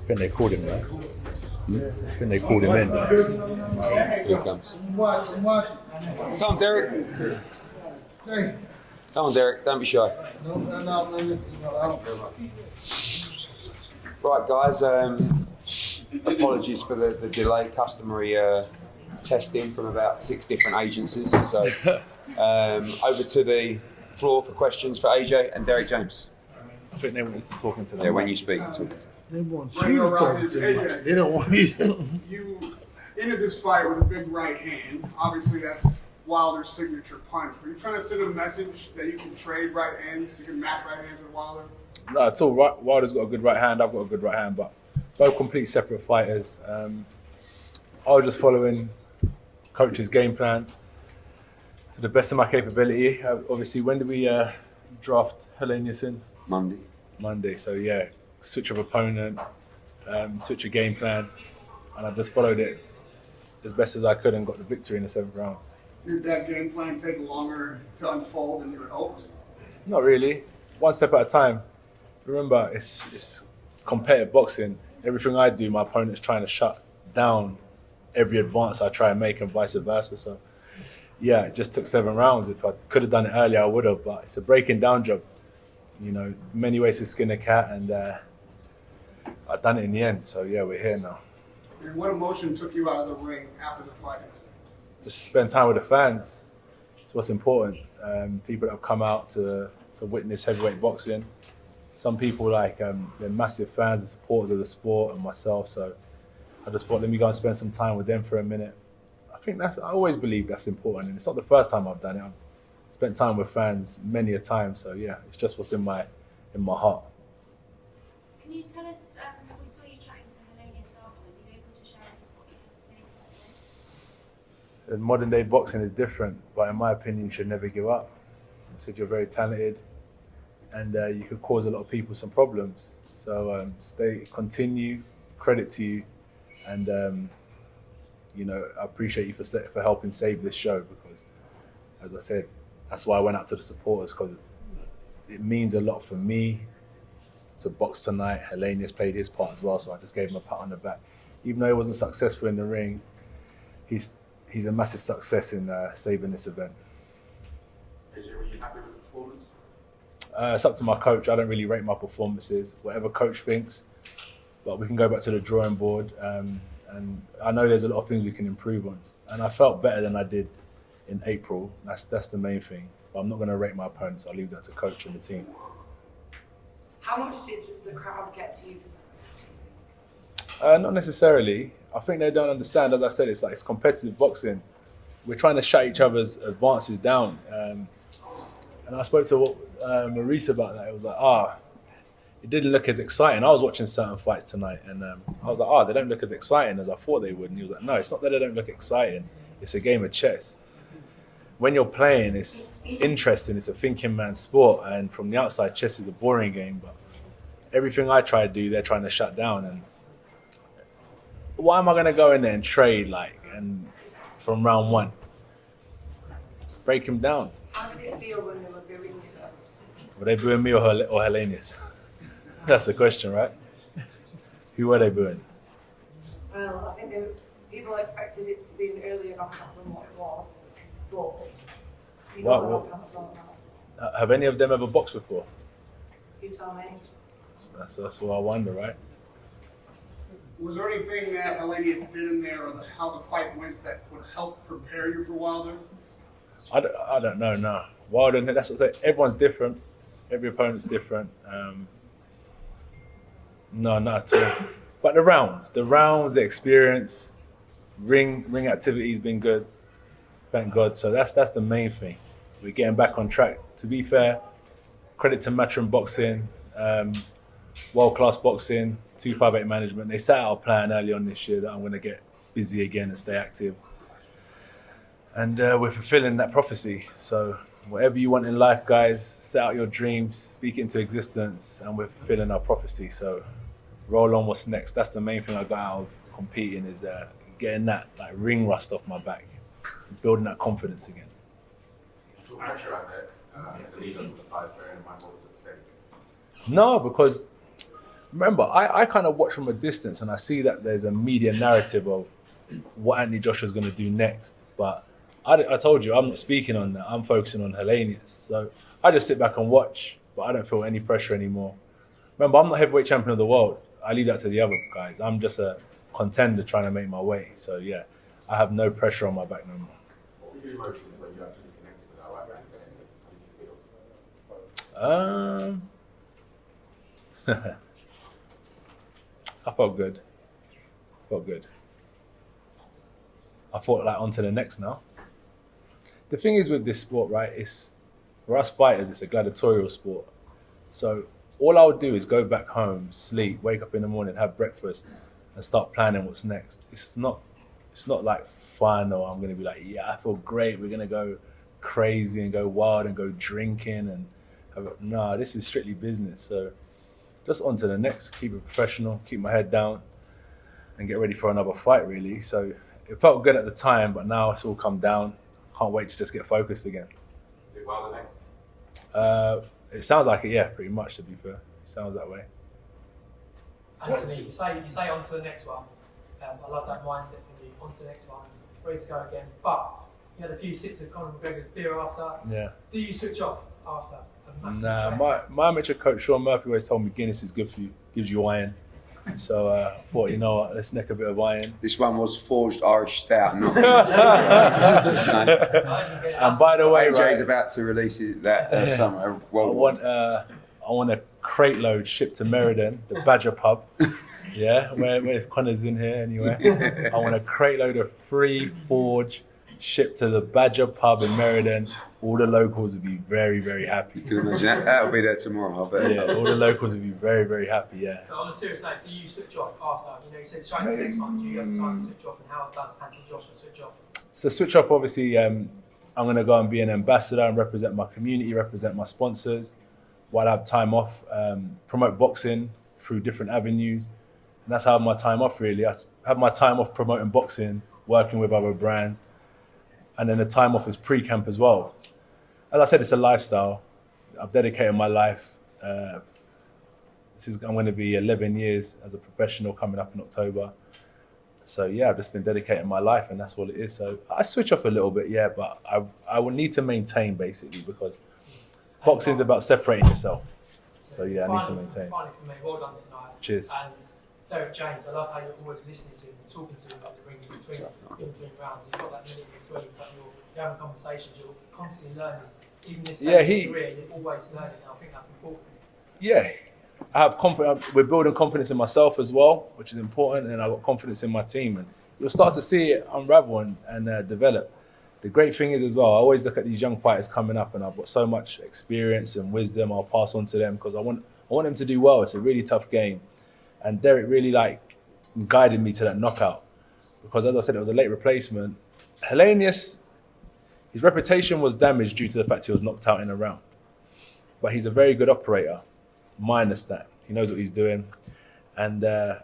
think they called him, right? I think they called him in. Here he comes. Come on, Derek. Come on, Derek. Don't be shy. Right, guys. Apologies for the delay. Customary testing from about 6 different agencies. So over to the floor for questions for AJ and Derek James. I think they wanted to talk into them. Yeah, when you speak, talk. They want you to talk to them. They don't want me to. You ended this fight with a big right hand. Obviously, that's Wilder's signature punch. Were you trying to send a message that you can trade right hands, you can match right hands with Wilder? No, at all. Wilder's got a good right hand. I've got a good right hand, but both completely separate fighters. I was just following coach's game plan to the best of my capability. Obviously, when did we draft Helenius in? Monday. So yeah, switch of opponent, switch of game plan, and I just followed it as best as I could and got the victory in the 7th round. Did that game plan take longer to unfold than you had hoped? Not really. One step at a time. Remember, it's competitive boxing. Everything I do, my opponent's trying to shut down every advance I try and make, and vice versa. So yeah, it just took 7 rounds. If I could have done it earlier, I would have, but it's a breaking down job. You know, many ways to skin a cat, and I've done it in the end. So yeah, we're here now. And what emotion took you out of the ring after the fight? Just spend time with the fans. It's what's important. People that have come out to witness heavyweight boxing. Some people they're massive fans and supporters of the sport and myself. So I just thought, let me go and spend some time with them for a minute. I always believe that's important, and it's not the first time I've done it. I've spent time with fans many a time. So yeah, it's just what's in my heart. Can you tell us, we saw you chatting to Helenius afterwards, are you able to share with us what you had to say to that? Modern day boxing is different, but in my opinion, you should never give up. I said you're very talented, and you could cause a lot of people some problems. So continue, credit to you, and I appreciate you for helping save this show, because, as I said, that's why I went out to the supporters, because it means a lot for me to box tonight. Helenius played his part as well, so I just gave him a pat on the back. Even though he wasn't successful in the ring, he's a massive success in saving this event. Were you happy with the performance? It's up to my coach. I don't really rate my performances. Whatever coach thinks, but we can go back to the drawing board. And I know there's a lot of things we can improve on. And I felt better than I did in April. That's the main thing. But I'm not going to rate my opponents. I'll leave that to coach and the team. How much did the crowd get to you? Not necessarily. I think they don't understand. As I said, it's competitive boxing. We're trying to shut each other's advances down. And I spoke to Maurice about that. It was like, it didn't look as exciting. I was watching certain fights tonight, and I was like, they don't look as exciting as I thought they would. And he was like, no, it's not that they don't look exciting. It's a game of chess. When you're playing, it's interesting. It's a thinking man's sport, and from the outside, chess is a boring game. But everything I try to do, they're trying to shut down. And why am I going to go in there and trade and from round 1? Break him down. How did it feel when they were booing you? Were they booing me or Helenius? That's the question, right? Who were they booing? Well, I think people expected it to be an earlier knockout than what it was, but you got the knockout as well now. Have any of them ever boxed before? You tell me. That's what I wonder, right? Was there anything that Helenius did in there, or how the fight went, that would help prepare you for Wilder? I don't know, no. Wilder, that's what I say. Everyone's different. Every opponent's different. No, not at all. But the rounds, the experience, ring activity's been good. Thank God. So that's the main thing. We're getting back on track. To be fair, credit to Matchroom Boxing, world-class boxing, 258 management. They set out a plan early on this year that I'm going to get busy again and stay active. And we're fulfilling that prophecy. So whatever you want in life, guys, set out your dreams, speak into existence, and we're fulfilling our prophecy. So roll on, what's next? That's the main thing I got out of competing, is getting that ring rust off my back, building that confidence again. Too pressure out there to lead up to the fight, bearing in mind what was at stake. No, because remember, I kind of watch from a distance and I see that there's a media narrative of what Anthony Joshua's going to do next. But I told you, I'm not speaking on that. I'm focusing on Helenius. So I just sit back and watch, but I don't feel any pressure anymore. Remember, I'm not heavyweight champion of the world. I leave that to the other guys. I'm just a contender trying to make my way. So yeah, I have no pressure on my back no more. What were your emotions when you actually connected with that right hand? How did you feel? I felt good. I thought like on to the next now. The thing is with this sport, right, it's for us fighters, it's a gladiatorial sport. So all I would do is go back home, sleep, wake up in the morning, have breakfast, and start planning what's next. It's not like fun or I'm gonna be like, yeah, I feel great, we're gonna go crazy and go wild and go drinking and no, this is strictly business. So just on to the next, keep it professional, keep my head down and get ready for another fight really. So it felt good at the time, but now it's all come down. Can't wait to just get focused again. Is it Wilder next? It sounds like it, yeah, pretty much to be fair. It sounds that way. Anthony, you say on to the next one. I love that mindset from you. On to the next one, ready to go again. But you had a few sips of Conor McGregor's beer after. Yeah. Do you switch off after a massive Nah, train? my amateur coach Sean Murphy always told me Guinness is good for you, gives you iron. So I thought, you know what, let's nick a bit of iron. This one was forged Irish stout, not just saying. And by the way, AJ's right, about to release it that summer. I Well, want a crate load shipped to Meriden, the Badger pub. Yeah, where Connor's in here anyway. I want a crate load of free forge shipped to the Badger pub in Meriden. All the locals would be very, very happy. you can imagine that. That'll be there tomorrow, I bet. Yeah, all the locals would be very, very happy. Yeah. But on a serious note, do you switch off after? You know, you said straight to the next one. Do you have time to switch off, and how does Anthony Joshua switch off? So switch off, obviously, I'm going to go and be an ambassador and represent my community, represent my sponsors while I have time off, promote boxing through different avenues. And that's how I have my time off, really. I have my time off promoting boxing, working with other brands. And then the time off is pre-camp as well. As I said, it's a lifestyle. I've dedicated my life. I'm going to be 11 years as a professional coming up in October. So yeah, I've just been dedicating my life and that's all it is. So I switch off a little bit, yeah, but I will need to maintain basically because boxing is about separating yourself. So yeah, I need to maintain. Finally for me, well done tonight. Cheers. And Derek James, I love how you're always listening to him and talking to him about the ring in between rounds. You've got that minute in between, but you're having conversations, you're constantly learning. Even this stage of your career, you're always learning, and I think that's important. Yeah, I have confidence. We're building confidence in myself as well, which is important, and I've got confidence in my team. And you'll start to see it unravel and develop. The great thing is as well, I always look at these young fighters coming up, and I've got so much experience and wisdom I'll pass on to them because I want them to do well. It's a really tough game, and Derek really guided me to that knockout because, as I said, it was a late replacement. Helenius, his reputation was damaged due to the fact he was knocked out in a round, but he's a very good operator. Minus that, he knows what he's doing, and as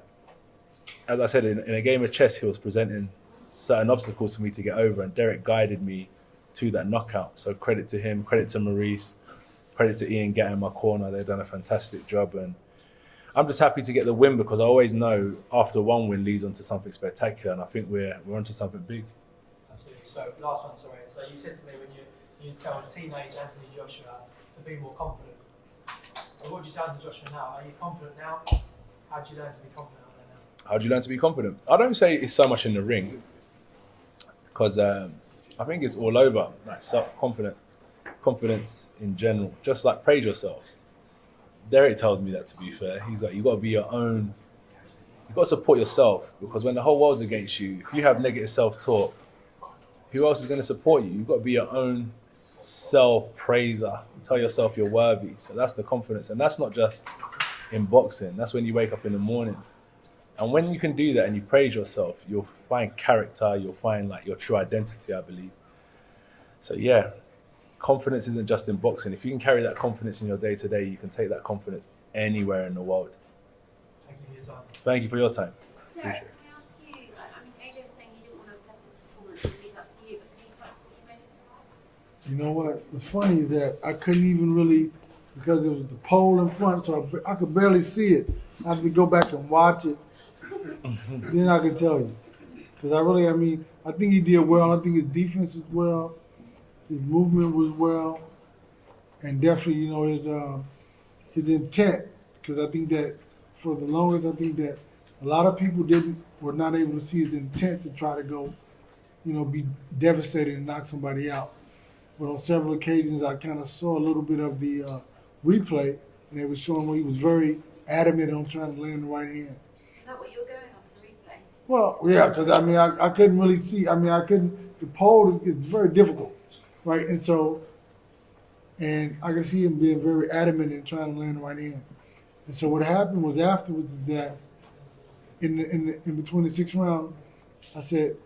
I said, in a game of chess, he was presenting certain obstacles for me to get over, and Derek guided me to that knockout. So credit to him, credit to Maurice, credit to Ian Gatt in my corner. They've done a fantastic job, and I'm just happy to get the win because I always know after one win leads on to something spectacular, and I think we're onto something big. Absolutely. So last one, sorry. So you said to me when you tell a teenage Anthony Joshua to be more confident. So what would you say to Joshua now? Are you confident now? How do you learn to be confident out there now? How do you learn to be confident? I don't say it's so much in the ring because I think it's all over, like confidence in general. Just like praise yourself. Derek tells me that, to be fair. He's like, you've got to be your own, you've got to support yourself because when the whole world's against you, if you have negative self-talk, who else is going to support you? You've got to be your own self-praiser. Tell yourself you're worthy. So that's the confidence. And that's not just in boxing. That's when you wake up in the morning. And when you can do that and you praise yourself, you'll find character, you'll find like your true identity, I believe. So yeah, confidence isn't just in boxing. If you can carry that confidence in your day-to-day, you can take that confidence anywhere in the world. Thank you for your time. Thank you for your time. Derek, can I ask you, I mean, AJ was saying he didn't want to assess his performance and leave that to you, but can you tell us what you made of it? You know what? The funny is that I couldn't even really because it was the pole in front, so I could barely see it. I have to go back and watch it. Then I can tell you. Because I think he did well. I think his defense was well. His movement was well. And definitely, his intent. Because I think that for the longest, I think that a lot of people were not able to see his intent to try to go, be devastated and knock somebody out. But on several occasions, I kind of saw a little bit of the replay, and they were showing where he was very adamant on trying to land the right hand. Is that what you're going on for the replay? Well, yeah, because I couldn't really see. The pole is very difficult, right? And so, and I could see him being very adamant in trying to land the right hand. And so what happened was afterwards is that in between the 6th round, I said,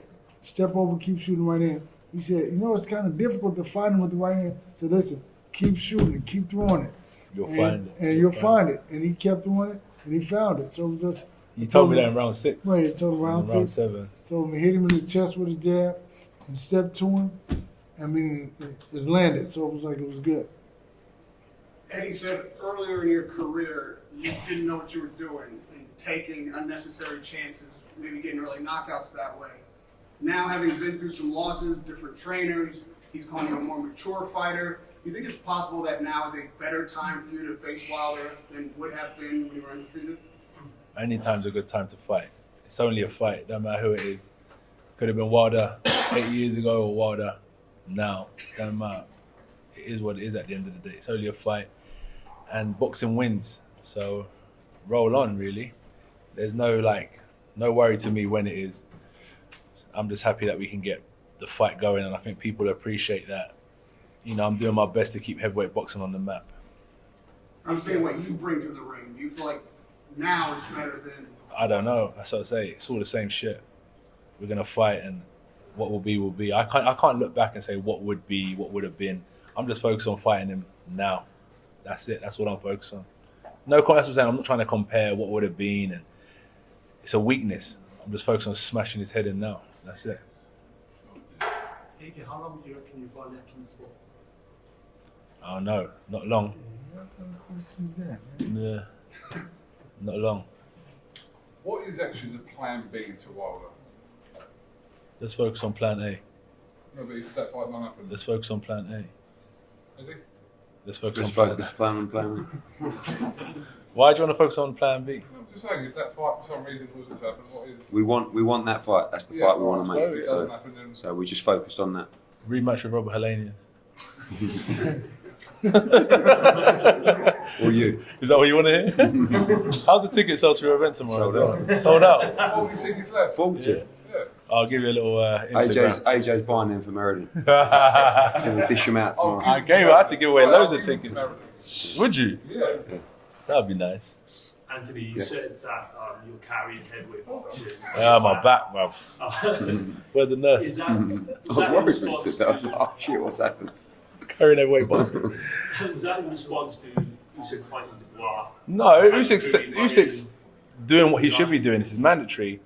step over, keep shooting right hand. He said, it's kind of difficult to find him with the right hand. So listen, keep shooting, keep throwing it. You'll find it. And you'll find it. And he kept throwing it, and he found it. So it was just. You told me that in round 6. Right, he told him round 6. Round 7. Told him to hit him in the chest with a jab and step to him. It landed. So it was like it was good. Eddie said earlier in your career, you didn't know what you were doing and taking unnecessary chances, maybe getting early knockouts that way. Now, having been through some losses, different trainers, he's calling you a more mature fighter. Do you think it's possible that now is a better time for you to face Wilder than would have been when you were undefeated? Any time's a good time to fight. It's only a fight, no matter who it is. Could have been Wilder 8 years ago or Wilder now. Doesn't matter. It is what it is at the end of the day. It's only a fight. And boxing wins. So roll on, really. There's no worry to me when it is. I'm just happy that we can get the fight going, and I think people appreciate that. I'm doing my best to keep heavyweight boxing on the map. I'm saying what you bring to the ring. Do you feel like now is better than before? I don't know. That's what I say. It's all the same shit. We're gonna fight, and what will be will be. I can't look back and say what would be, what would have been. I'm just focused on fighting him now. That's it. That's what I'm focused on. No, that's what I'm saying. I'm not trying to compare what would have been, and it's a weakness. I'm just focused on smashing his head in now. That's it. How long do you reckon you've got left in the sport? Oh no, not long. Yeah, not long. What is actually the plan B to Wilder? Let's focus on plan A. No, but if that fight don't happen, Let's focus on plan A. is it? Let's focus Let's on focus plan A. plan. Why do you want to focus on plan B? I'm just saying, if that fight for some reason wasn't to happen, what is? We want that fight. That's the fight we want to If make. it doesn't happen, then So we just focused on that. Rematch with Robert Helenius. Or you. Is that what you want to hear? How's the ticket sales for your event tomorrow? Sold out. Sold out. 40 tickets left. 40. Yeah. I'll give you a little Instagram. AJ's buying them for Meriden. He's going to dish them out tomorrow. I had to give away loads of tickets. Would you? Yeah. That'd be nice. Anthony, you said that you're carrying heavyweight boxing. My back, bruv. Where's the nurse? Is that, I was worried when you said that. I was like, oh shit, what's happened? Carrying heavyweight boxing. was that in response to Usyk fighting Dubois? No, Usyk's doing what he should be doing. This is mandatory.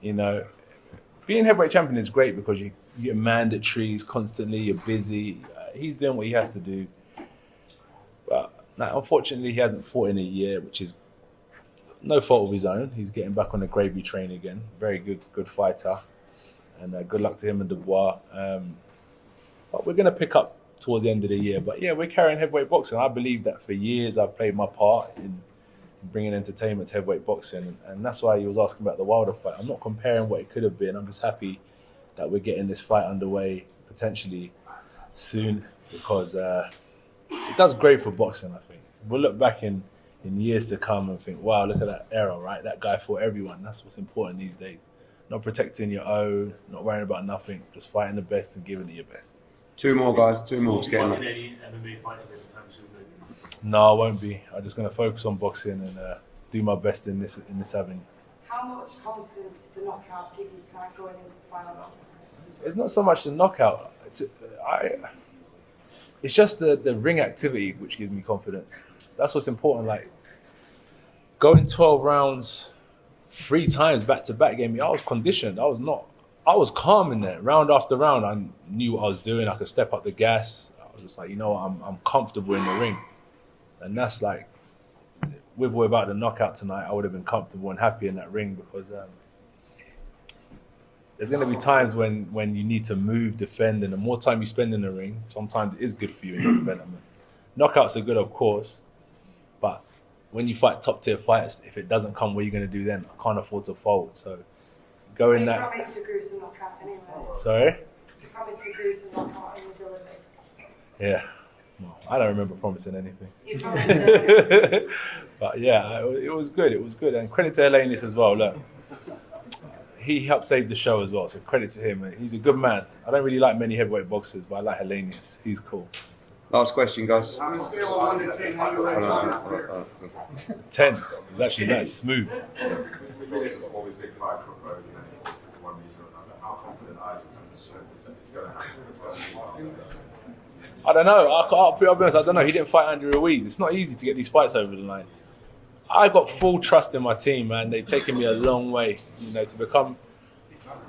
Being heavyweight champion is great because you get mandatories constantly. You're busy. He's doing what he has to do. But unfortunately, he hasn't fought in a year, which is no fault of his own. He's getting back on the gravy train again. Very good fighter, and good luck to him and Dubois. But we're going to pick up towards the end of the year. But yeah, we're carrying heavyweight boxing. I believe that for years I've played my part in bringing entertainment to heavyweight boxing, and that's why he was asking about the Wilder fight. I'm not comparing what it could have been. I'm just happy that we're getting this fight underway potentially soon, because it does great for boxing, I think. We'll look back in years to come and think, wow, look at that era, right? That guy fought everyone. That's what's important these days. Not protecting your own, not worrying about nothing, just fighting the best and giving it your best. 2 more, guys. 2 more. It's getting Fighting any MMA fighters anytime soon? No, I won't be. I'm just going to focus on boxing and do my best in this avenue. How much confidence did the knockout give you tonight going into the final round? It's not so much the knockout. It's just the ring activity which gives me confidence. That's what's important. Like going 12 rounds 3 times back to back gave me. I was conditioned. I was calm in there. Round after round, I knew what I was doing. I could step up the gas. I was just like, I'm comfortable in the ring. And that's like, with or without the knockout tonight, I would have been comfortable and happy in that ring because there's going to be times when you need to move, defend, and the more time you spend in the ring, sometimes it is good for you in your development. Knockouts are good, of course, but when you fight top tier fights, if it doesn't come, what are you going to do then? I can't afford to fold. So go in that. You promised a gruesome knockout anyway. Sorry? You promised a gruesome knockout in the delivery. Yeah. Well, I don't remember promising anything. You promised it. But yeah, it was good. It was good. And credit to Helenius as well. Look, he helped save the show as well. So credit to him. He's a good man. I don't really like many heavyweight boxers, but I like Helenius. He's cool. Last question, guys. On a scale of 1 to 10, how you rate Conor career? 10. It was actually nice, smooth. All these big fights proposed, for one reason or another. How confident are you in terms of it's going to happen? I don't know. I'll be honest. I don't know. He didn't fight Andrew Ruiz. It's not easy to get these fights over the line. I got full trust in my team, man. They've taken me a long way, to become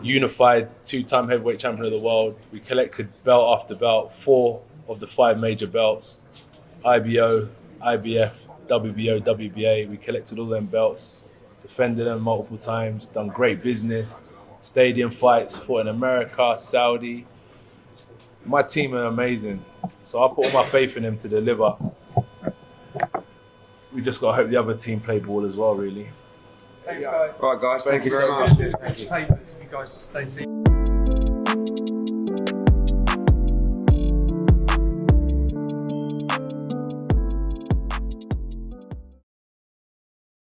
unified 2-time heavyweight champion of the world. We collected belt after belt, 4 of the 5 major belts, IBO, IBF, WBO, WBA. We collected all them belts, defended them multiple times, done great business, stadium fights, fought in America, Saudi. My team are amazing, so I put all my faith in them to deliver. We just got to hope the other team play ball as well, really. Thanks, guys. All right, guys. Thank you very much. Favours, you guys stay safe.